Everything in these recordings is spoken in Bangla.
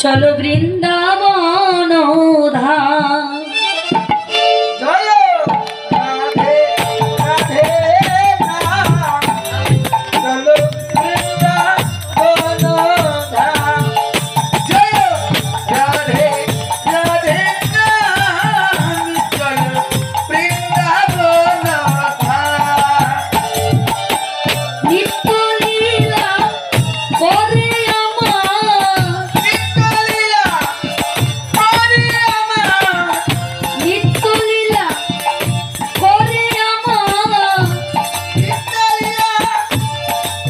চলো বৃন্দাবন ধাম। চলো রাধে রাধে নাম, চলো বৃন্দাবন ধাম। চলো রাধে রাধে নাম, চলো বৃন্দাবন ধাম। নিত্য লীলা করে আমার, নিত্য লীলা করে আমার, নিত্য লীলা করে আমার, নিত্য লীলা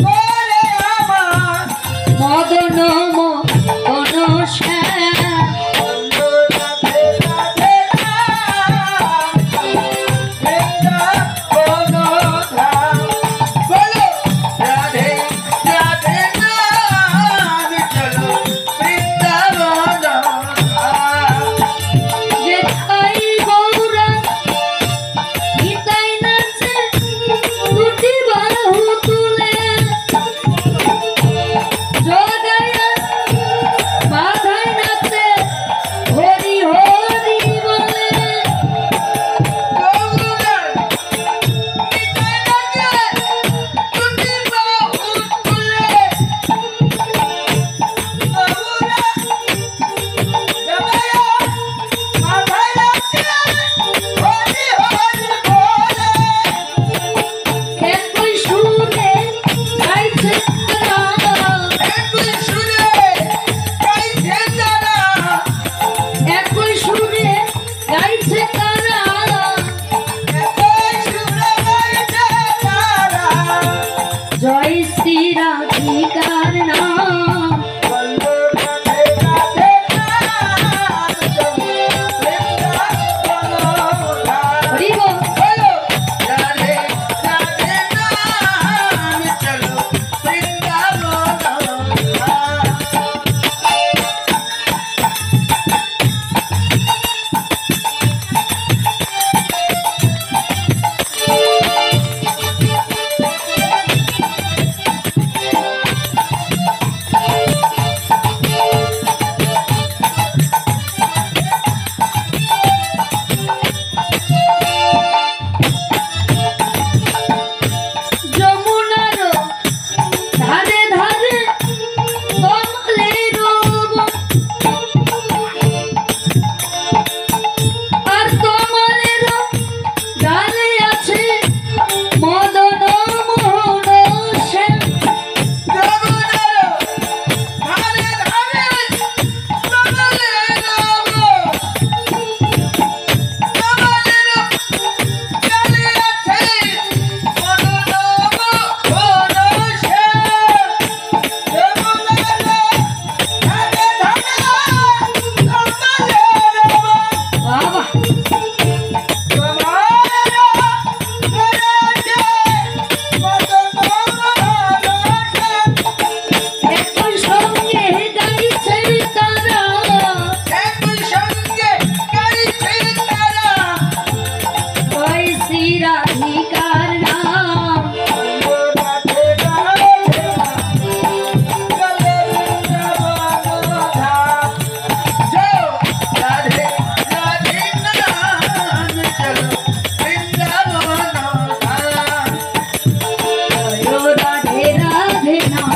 করে আমার। মদন মদন শ্যাম। চলো রাধে রাধে নাম, বৃন্দাবন ধাম। বলো রাধে রাধে নাম, চলো বৃন্দাবন ধাম। যেথায় গৌরা নিতাই নাচে দুটি বাহু তুলে, জগায়া মাথায় নাচে হরি হরি বলে। গৌরার নিতাই নাচে দুটি বাহু তুলে, গৌরা জগায়া মাথায় নাচে হরি হরি বলে। একই সুরে গাইছে তারা, একই সুরে গাইছে তারা, একই সুরে গাইছে তারা। একই সুরে গাইছে তারা। জয় শ্রী রাধিকার নাম। বলো রাধে রাধে নাম, চলো বৃন্দাবন ধাম। হরি বল। বলো রাধে রাধে নাম, চলো বৃন্দাবন ধাম। যমুনার ধারে ধারে কমলের বন, আর কমলের ডালে আছে মদন মোহন শ্যাম। যমুনার ধারে ধারে কমলের বন, কমলের ডালে আছে মদন মোহন শ্যাম। যমুনার ধারে ধারে কমলের বন, বাবা একই সঙ্গে গাইছে তারা, জয় শ্রী রাধিকার নাম। জয় রাধে রাধে নাম,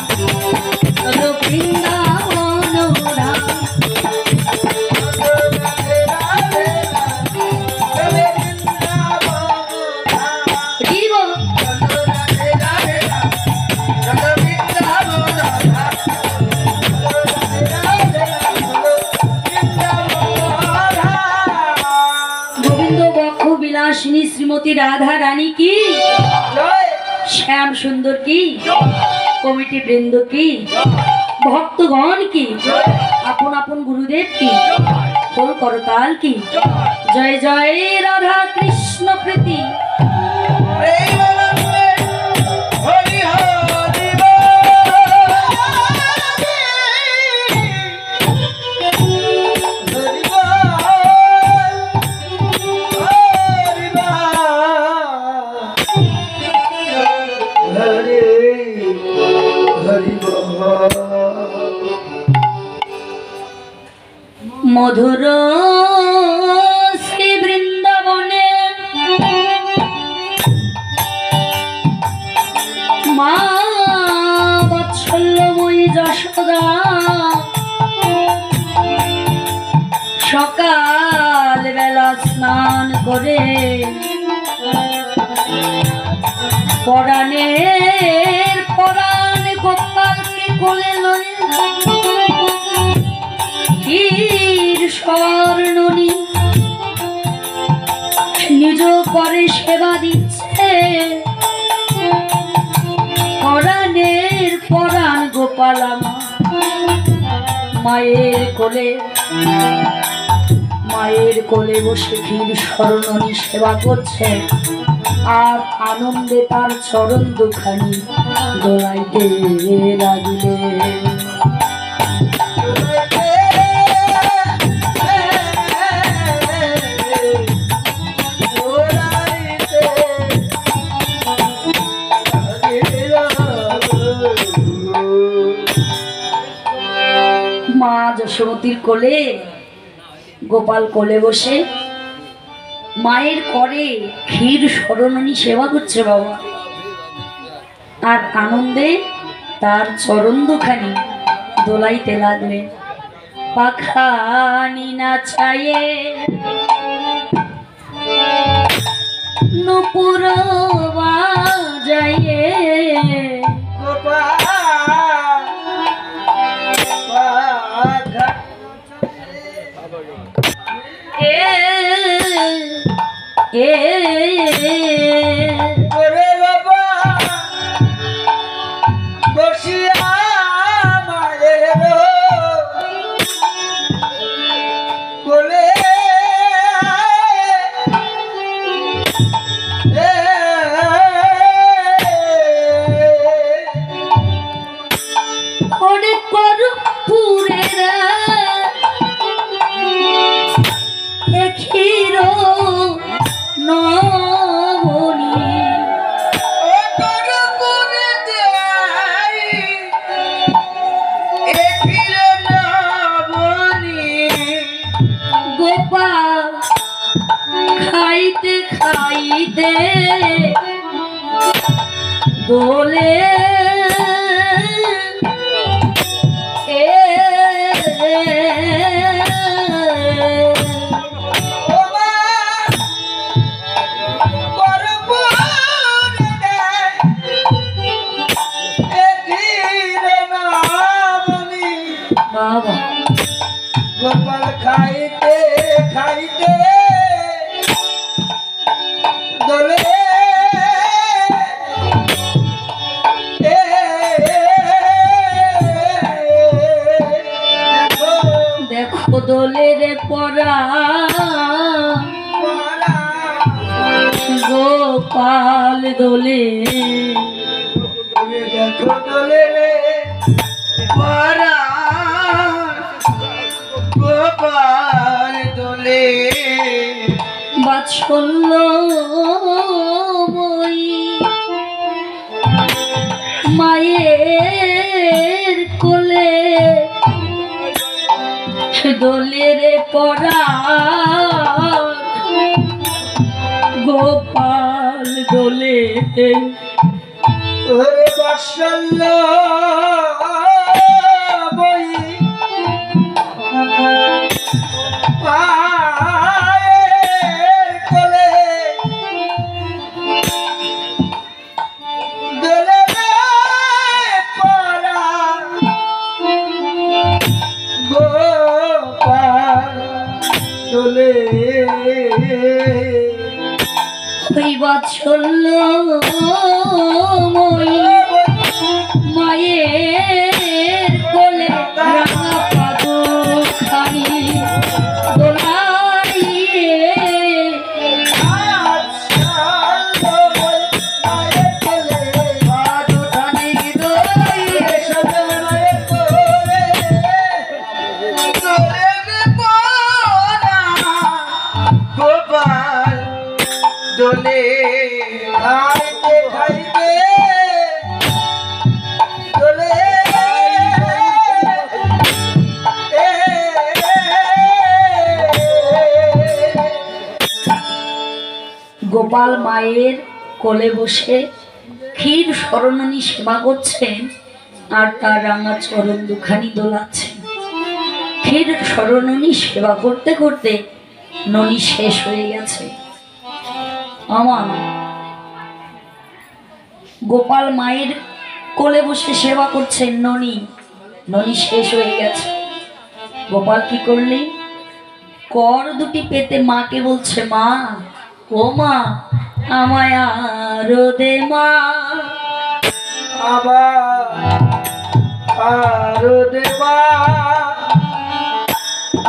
চলো বৃন্দাবন ধাম। হরি বল। গোবিন্দ বক্ষ বিলাসিনী শ্রীমতী রাধা রানী কি, শ্যাম সুন্দর কি, কমিটি বৃন্দ কি, ভক্তগণ কি, আপন আপন গুরুদেব কি, খোল করতাল কি। জয় জয় রাধা কৃষ্ণ প্রীতি। হরি হরি হরি বেলা স্নান করে পরাণের পরাণ গোপালকে কোলে লয়ে ক্ষীর স্বর্ণনী নিজ করে সেবা দিচ্ছে। পরাণের পরাণ গোপাল মায়ের কোলে বসে ক্ষীর স্বর্ণনী সেবা করছে আর আনন্দে তার চরণ দুখানি দোলাইতে লাগিলে। মা যশোমতীর কোলে গোপাল কোলে বসে মায়ের করে ক্ষীর স্মরণী সেবা করছে বাবা, আর আনন্দে তার চরণ দুখানি দোলাইতে লাগলেন। পাখানি নাচায়ে নুপুর বাজায়ে ওরে বাবা বসিয়া মায়ের কোলে ওরে করপুরেরা ক্ষীর নবনী গোপাল খাইতে খাইতে দোলে বাবা গোপাল খাইতে খাইতে দোলে দেখো দোলের পরা গোপাল দোলে দেখো দোলে পরা গোপাল দোলে বাৎসল্য মায়ের কোলে দোলের পরা গোপাল দোলে ওরে বাৎসল্য বই পায়ের কোলে দোলে পরা গোপাল দোলে ওই বাৎসল্য মায়ের কোলে রাঙা পাদুখানি দোলাইয়ে গোপাল দোলে খাইতে খাইতে দোলে গোপাল মায়ের কোলে বসে ক্ষীর স্মরণী সেবা করছেন আর তার রাঙা চরণ দুখানি দোলাচ্ছেন। ক্ষীর স্মরণী সেবা করতে করতে ননি শেষ হয়ে গেছে। আমার গোপাল মায়ের কোলে বসে সেবা করছেন, ননি ননি শেষ হয়ে গেছে। গোপাল কি করলে, কর দুটি পেতে মাকে বলছে, মা ও মা আমায় আরো দে মা। আবার আরো দেবা,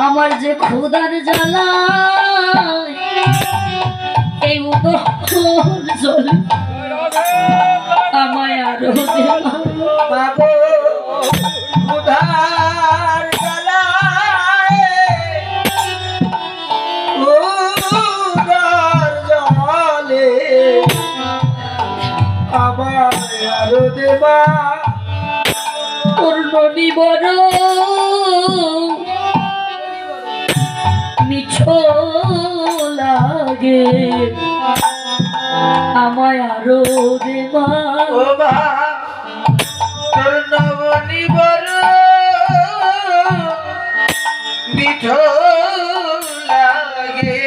আমার যে ক্ষুধার জ্বালা এই উদর জল আমায় আরো দে মা। পাবো উধার গলায়, উদার জলে আবার আরো দেবা। তোর ননি বড় মিঠো লাগে আমায় আরো দে মা। ও মা তোর নবনী বড় মিঠো লাগে,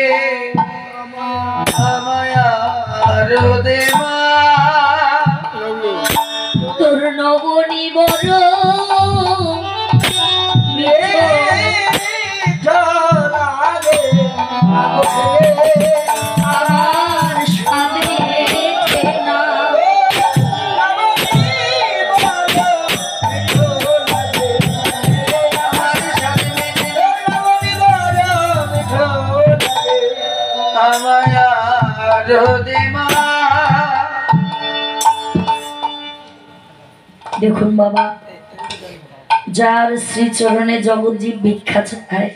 আমায় আরো দে মা। তোর নবনী বড় মিঠো লাগে, আমার স্বাদে না। আমায় আরো দে মা। দেখুন বাবা, যার শ্রীচরণে জগৎজীব ভিক্ষা চায়,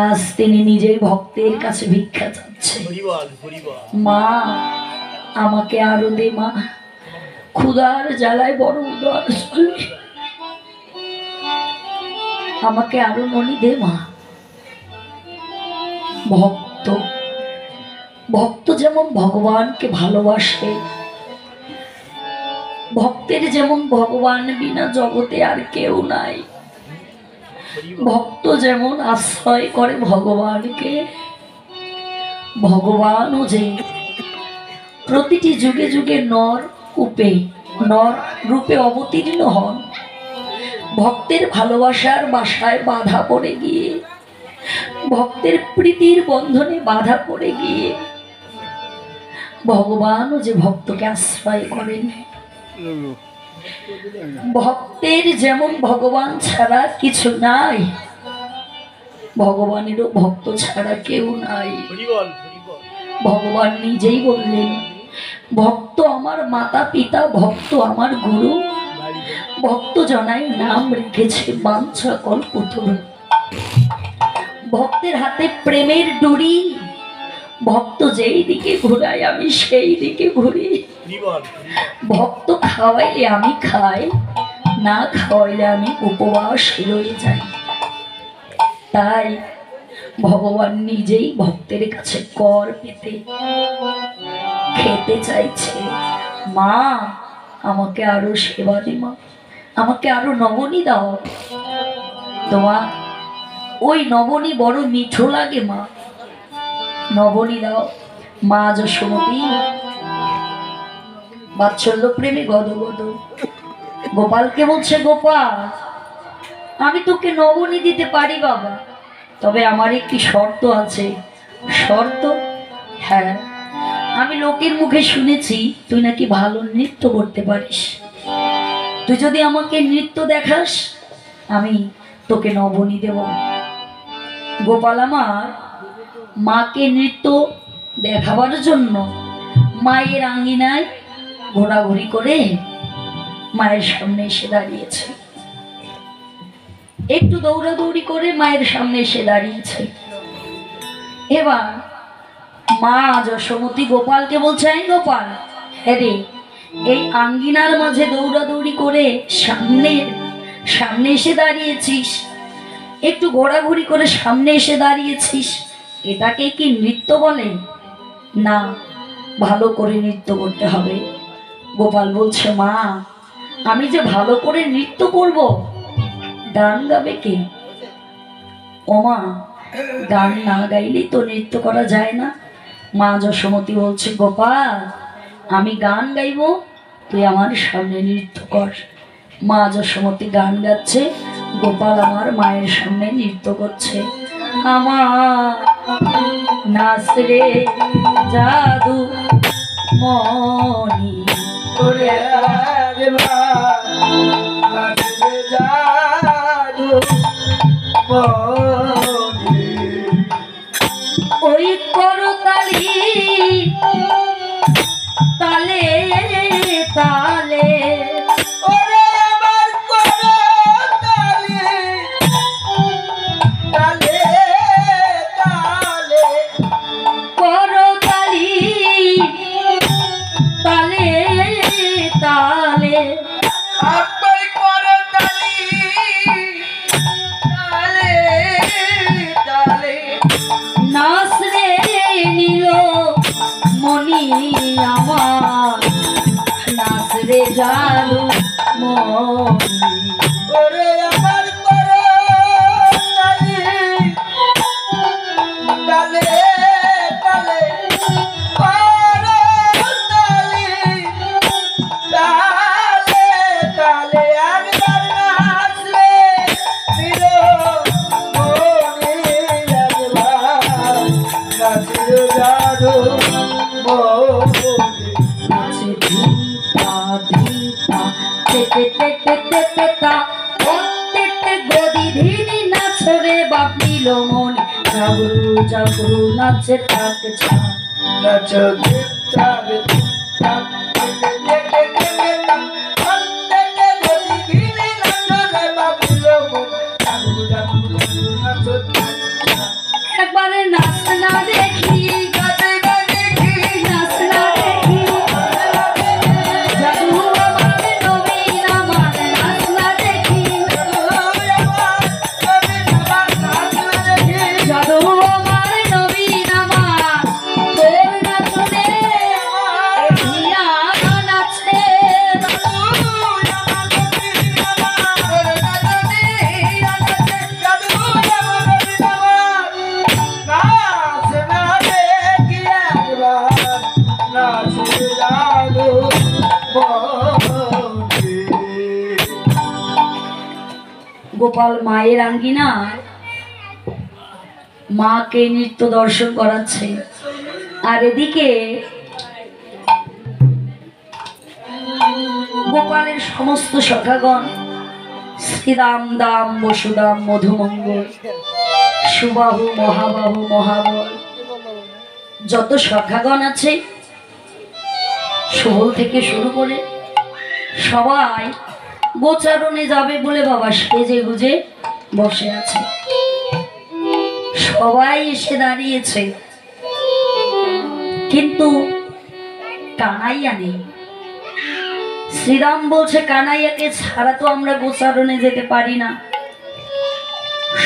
আজ তিনি নিজেই ভক্তের কাছে ভিক্ষা চাচ্ছে। মা আমাকে আরো দে মা, ক্ষুধার জ্বালায় বড় উদর চলে, আমাকে আরো ননি দে মা। ভক্ত ভক্ত যেমন ভগবানকে ভালোবাসে, ভক্তের যেমন ভগবান বিনা জগতে আর কেউ নাই, ভক্ত যেমন আশ্রয় করে ভগবানকে, ভগবানও যে প্রতিটি যুগে যুগে নর রূপে অবতীর্ণ হন। ভক্তের ভালোবাসার বাসায় বাধা পড়ে গিয়ে, ভক্তের প্রীতির বন্ধনে বাধা পড়ে গিয়ে ভগবানও যে ভক্তকে আশ্রয় করেন। ভক্তের যেমন ভগবান ছাড়া কিছু নাই, ভগবানেরও ভক্ত ছাড়া কেউ নাই। ভগবান নিজেই বললেন, ভক্ত আমার মাতা পিতা, ভক্ত আমার গুরু, ভক্ত জনাই নাম রেখেছে বাঞ্ছা কল্পতরু। ভক্তের হাতে প্রেমের ডুরি, ভক্ত যেই দিকে ঘুরায় আমি সেই দিকে ঘুরি। ভক্ত খাওয়াইলে আমি খাই, না খাওয়াইলে আমি উপবাস রয়ে যাই। তাই ভগবান নিজেই ভক্তের কাছে কর পেতে খেতে চাইছে। মা আমাকে আরো সেবা দে মা, আমাকে আরো নবনী দাও। তোমা ওই নবনী বড় মিঠো লাগে মা, নবনী দাও। মা যশোমতী বাৎসল্য প্রেমে গদগদ গোপালকে বলছে, গোপাল আমি তোকে নবনী দিতে পারি বাবা, তবে আমার একটি শর্ত আছে। শর্ত? হ্যাঁ, আমি লোকের মুখে শুনেছি তুই নাকি ভালো নৃত্য করতে পারিস। তুই যদি আমাকে নৃত্য দেখাস আমি তোকে নবনী দেব। গোপাল আমার মাকে নৃত্য দেখাবার জন্য মায়ের আঙ্গিনায় ঘোরাঘুরি করে মায়ের সামনে এসে দাঁড়িয়েছে, একটু দৌড়াদৌড়ি করে মায়ের সামনে এসে দাঁড়িয়েছে। এবার মা যশোমতী গোপালকে বলছে, এই গোপাল, হ্যাঁ রে, এই আঙ্গিনার মাঝে দৌড়াদৌড়ি করে সামনে এসে দাঁড়িয়েছিস, একটু ঘোরাঘুরি করে সামনে এসে দাঁড়িয়েছিস, এটাকে কি নৃত্য বলে? না, ভালো করে নৃত্য করতে হবে। গোপাল বলছে, মা আমি যে ভালো করে নৃত্য করব, গান গাবে কে? ও মা গান না গাইলেই তো নৃত্য করা যায় না। মা যশোমতী বলছে, গোপাল আমি গান গাইবো, তুই আমার সামনে নৃত্য কর। মা যশোমতী গান গাচ্ছে, গোপাল আমার মায়ের সামনে নৃত্য করছে। আমার নাচ রে জাদু মনি, ওরে একবার নাচে জাদু মনি। ওই করতালি তালে তালে, ওরে আমার করতালি তালে তালে, করতালি তালে তালে, আপনি করতালি তালে তালে। নাচ রে নীল মনি আমার, নাচ রে জাদু মনি। ওরে আমার করতালি তালে তালে, করতালি তালে তালে। একবার নাচলে দিল মনে, একবার নাচলে জাদু মনে। নাচে ধিপা ধিপা, তেতে তেতে তেতে তা, ও তেতে গদি ধিনি নাচ রে বাপ নীল মনি। জাগরু জাগরু নাচে থাক ছা, নাচো গীতারে তাক তে তে তে তে তাক, তে তে গদি গিনি নাচো রে বাবুলো মন। জাগু জাগু জাগু নাচো তাক। একবারে নাচ না দেখি, গাতে গাতে কি নাচ না দেখি, জাদু আমার নবীন আমার নাচ না দেখি, জাদু আমার নবীন আমার তোর নাচনে হিয়া নাচে, গোপাল মায়ের আঙ্গিনা মাকে নৃত্য দর্শন করাচ্ছে। আর এদিকে গোপালের সমস্ত সখাগণ শ্রীরাম দাম বসুদাম মধুমঙ্গল সুবাহু মহাবাহু মহাবল যত সখাগণ আছে শোল থেকে শুরু করে সবাই গোচারণে যাবে বলে বাবা সেজে গুজে বসে আছে। সবাই এসে দাঁড়িয়েছে, কিন্তু কানাইয়া নেই। শ্রীরাম বলছে, কানাইয়াকে ছাড়া তো আমরা গোচারণে যেতে পারি না।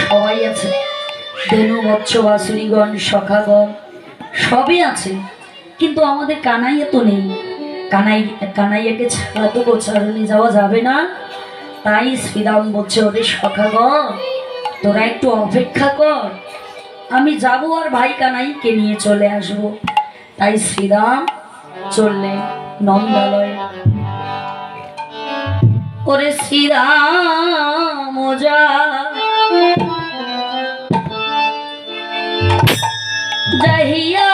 সবাই আছে, ধেনু বৎস বাসুরীগণ সখাগণ সবই আছে, কিন্তু আমাদের কানাইয়া তো নেই। কানাইয়াকে ছাড়া তো গোচারণে যাওয়া যাবে না। তাই শ্রীরাম বলছে, ওরে সখাগণ তোরা একটু অপেক্ষা কর, আমি যাবো আর ভাই কানাইকে নিয়ে চলে আসবো। তাই শ্রীরাম চললেন নন্দালয়ে। ওরে শ্রীরাম যা যাহিয়া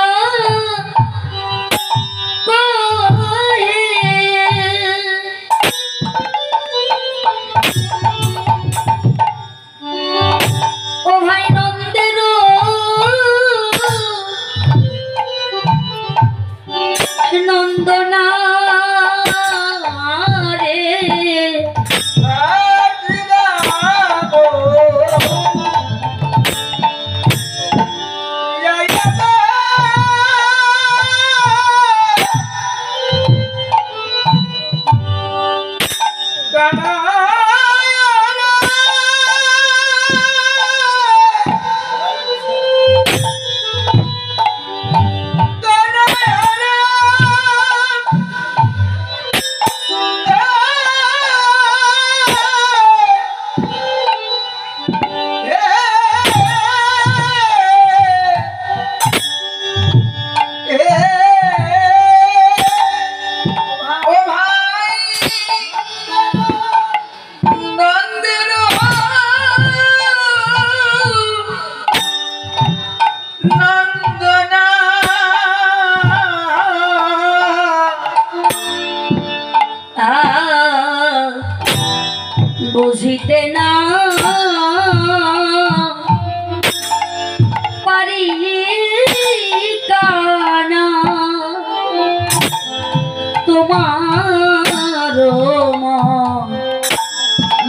ও ভাই নন্দের নন্দনা রে, Yeah. নন্দনা বুঝিতে না পারি কানা তোমার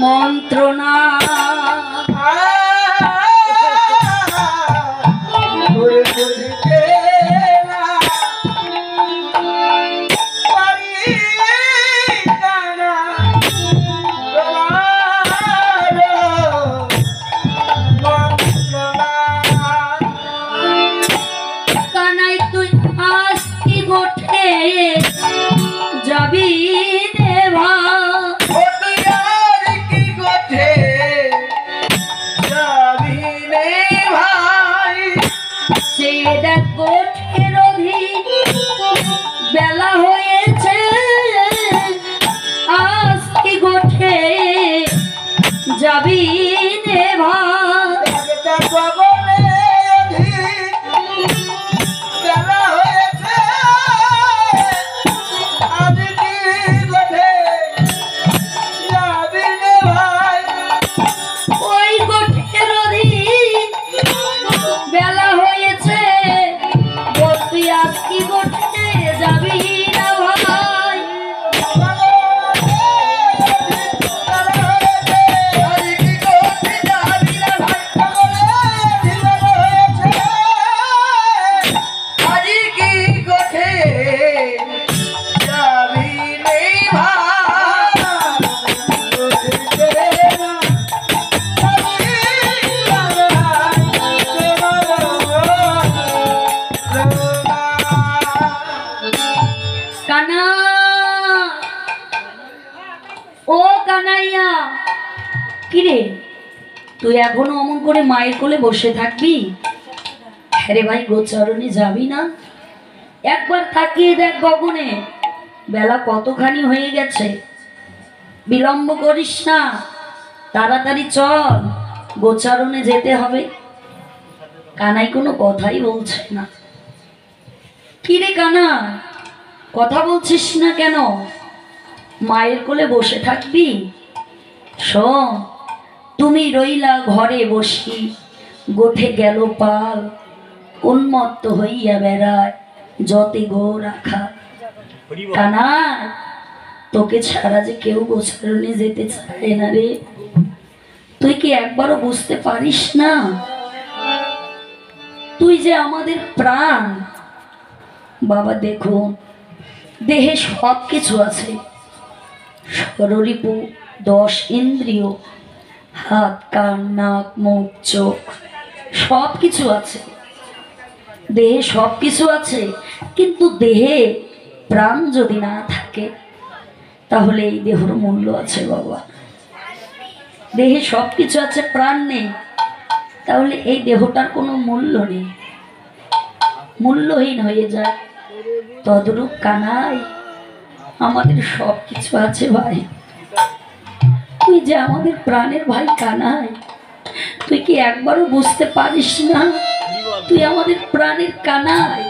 মন্ত্রণা কানাই তুই আজ কি গোঠে যাবি দেবা সে দেখ গোঠের অধিক বেলা হয়েছে আজ কি গোঠে যাবি দেবা ওই গোঠের অধিক বেলা হয়েছে তুই আজ কি গোঠে যাবি না ভাই কানা ও কানাইয়া কিরে তুই এখনো অমন করে মায়ের কোলে বসে থাকবি? আরে ভাই গোচরণে যাবি না? একবার তাকিয়ে দেখ গগনে, বেলা কতখানি হয়ে গেছে। বিলম্ব করিস না, তাড়াতাড়ি চল, গোচারণে যেতে হবে। কানাই কোনো কথাই বলছে না। কিরে কানা, কথা বলছিস না কেন? মায়ের কোলে বসে থাকবি? শোন, তুমি রইলা ঘরে বসি, গোঠে গেল পাল, উন্মত্ত হইয়া বেড়ায় যতে গো রাখা। কানা, তোকে ছাড়া যে কেউ গোচারণে যেতে চায় না রে। তুই কি একবারও বুঝতে পারিস না? তুই যে আমাদের প্রাণ। বাবা দেখুন, দেহে সব কিছু আছে, ষড়রিপু, 10 ইন্দ্রিয়, হাত, কান, নাক, মুখ, চোখ, সব কিছু আছে। দেহে সব কিছু আছে, কিন্তু দেহে প্রাণ যদি না থাকে তাহলে এই দেহর মূল্য আছে বাবা। দেহে সব কিছু আছে, প্রাণ নেই, তাহলে এই দেহটার কোনো মূল্য নেই, মূল্যহীন হয়ে যায়। তদ্রূপ কানাই, আমাদের সব কিছু আছে ভাই। তুই যে আমাদের প্রাণের ভাই কানাই, তুই কি একবারও বুঝতে পারিস না? তুই আমাদের প্রাণের কানাই।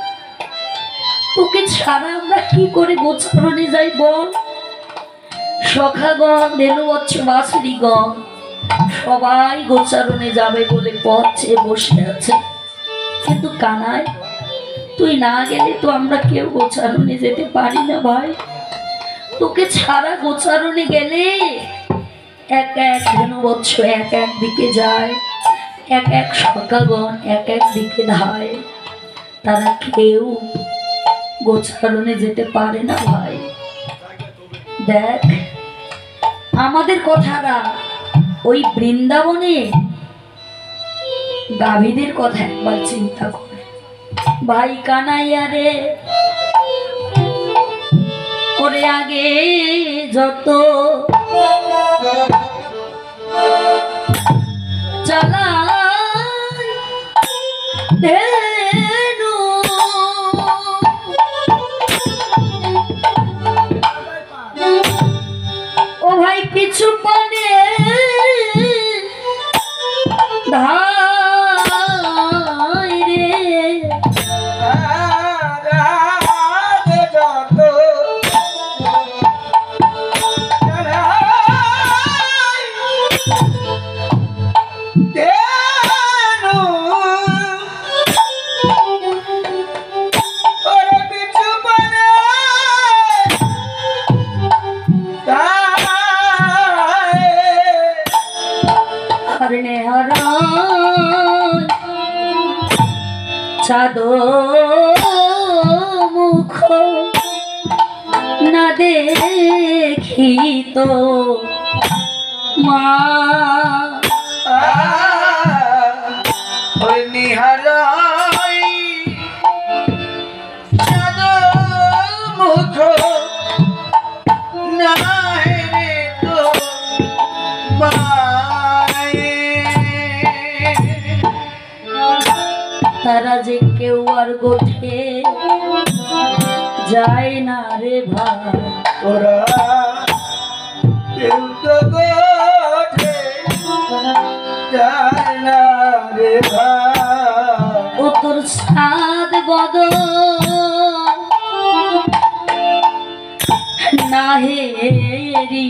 তোকে ছাড়া আমরা কি করে গোচারণে যাই বল? সখাগণ, ধেনুবৎস, বাছুরীগণ সবাই গোচারণে যাবে বলে পথ চেয়ে বসে আছে, কিন্তু কানাই তুই না গেলে তো আমরা কেউ গোচারণে যেতে পারি না ভাই। তোকে ছাড়া গোচারণে গেলে এক এক ধেনুবৎস এক এক দিকে যায়, এক এক সখাগণ এক এক দিকে ধায়, তারা কেউ গোচারণে যেতে পারে না ভাই। দেখ আমাদের কথাটা, ওই বৃন্দাবনে গাভীদের কথা একবার চিন্তা করে ভাই কানাইয়া রে। ওরে আগে যত চালাই ধেনু, ও ভাই পিছু পানে ধাই রে, চাঁদ মুখ না দেখি তো মা ওই নিহারাই চাঁদ মুখ না রে তো তারা যে কেউ আর গোঠে যায় না রে ভাই ওরা কেউ তো গোঠে যায় না রে ভাই ও তোর সাদ বদ না হেরি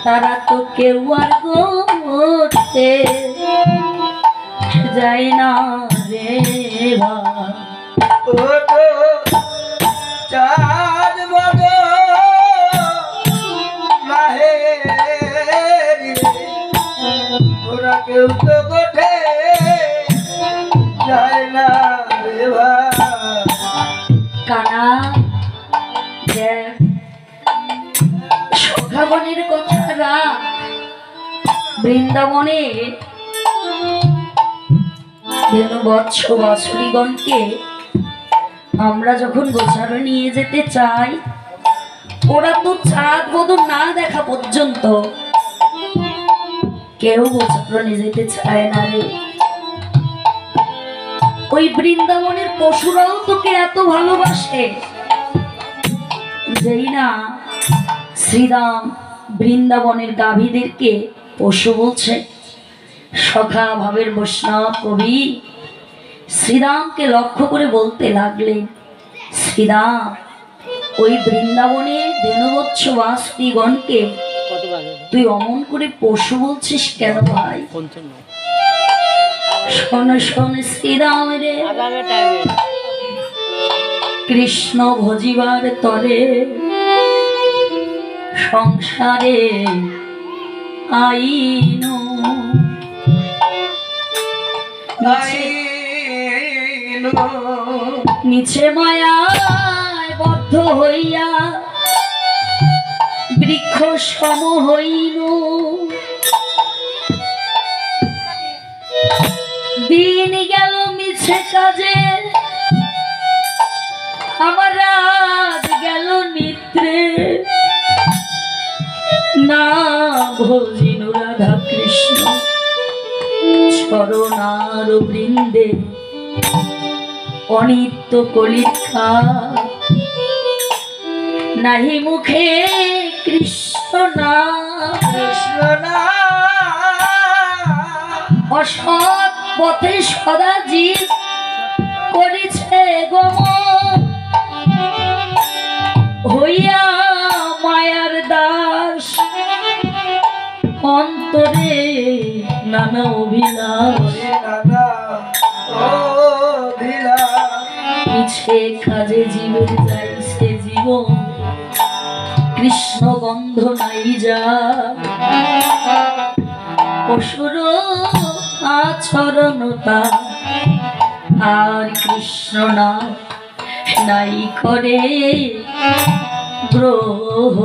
তারা তো কেউ আর গোঠে যায় না রে ভাই ও তো চাঁদ বদ নাহে ওরা কেউ তো গোঠে যায় না রে ভাই কানা দেখ সখাবনের কথা রাখ বৃন্দাবনে বৎস বাসুরীগণকে আমরা যখন গোচারণ নিয়ে যেতে চাই ওরা তো চাঁদ বদল না দেখা পর্যন্ত কেউ গোচারণে যেতে চায় না রে ওই বৃন্দাবনের পশুরাও তোকে এত ভালোবাসে যেই না শ্রীরাম বৃন্দাবনের গাভীদেরকে পশু বলছে সখা ভাবের বৈষ্ণব কবি শ্রীরামকে লক্ষ্য করে বলতে লাগলেন শ্রীরাম ওই বৃন্দাবনে দেনবৎস বাসুরীগণকে তুই অমন করে পশু বলছিস কেন ভাই শোন শোন শ্রীরাম রে কৃষ্ণ ভজিবার তরে সংসারে আইন নিচে মায়ায় বদ্ধ হইয়া বৃক্ষ সম হইন দিন গেল মিছে কাজে আমার রাত গেল নিদ্রে না ভজিন রাধা কৃষ্ণ চরণার বৃন্দে অনিত্য কলিকা নাহি মুখে কৃষ্ণ না অসৎ পথে সদা জীব করেছে গমন হইয়া মায়ার দাস অন্তরে নানা অভিলাষ পিছে কাজে জীবের যাইছে জীবন কৃষ্ণ গন্ধ নাই যা পশুর আচরণতা আর কৃষ্ণ না নাই করে গ্রহ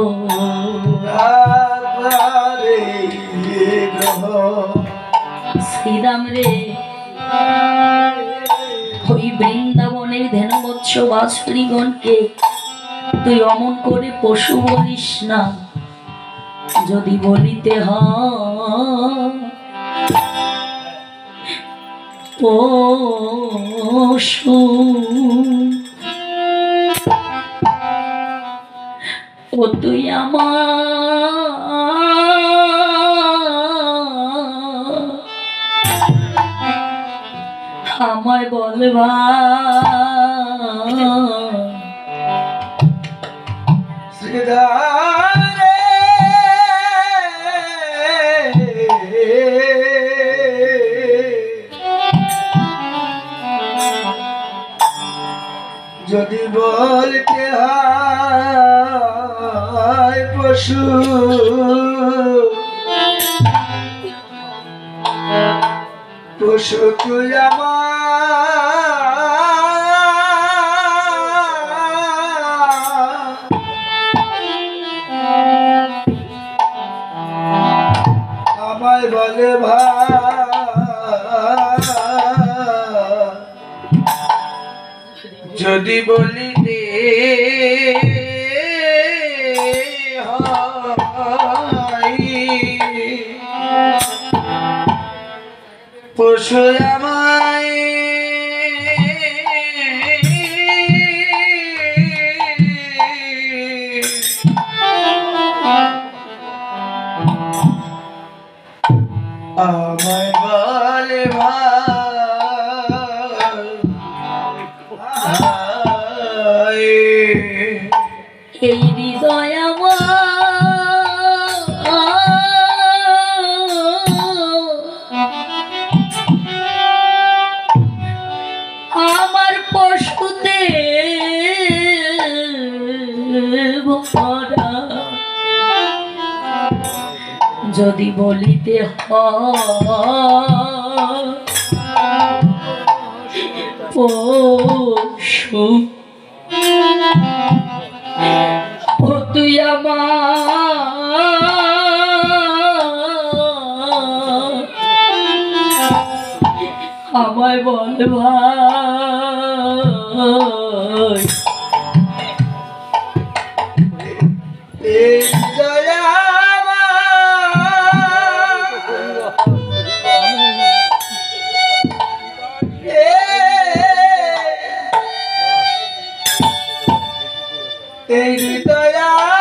শ্রীরাম রে ওই বৃন্দাবনের ধেনুবৎস বাসুরীগণকে তুই অমন করে পশু বলিস না যদি বলিতে হয় পশু ও তুই আমায় বলবা যদি বলতে হয় পশু পশু তুই আমায় বলে ভাই যদি বলি দে পশু আমায় আমায় বলে ভাই এই হৃদয় আমার পশুতে ভরা যদি বলিতে পশু ও তুই আমায় বল ভাই এই দয়া এই হৃদয়া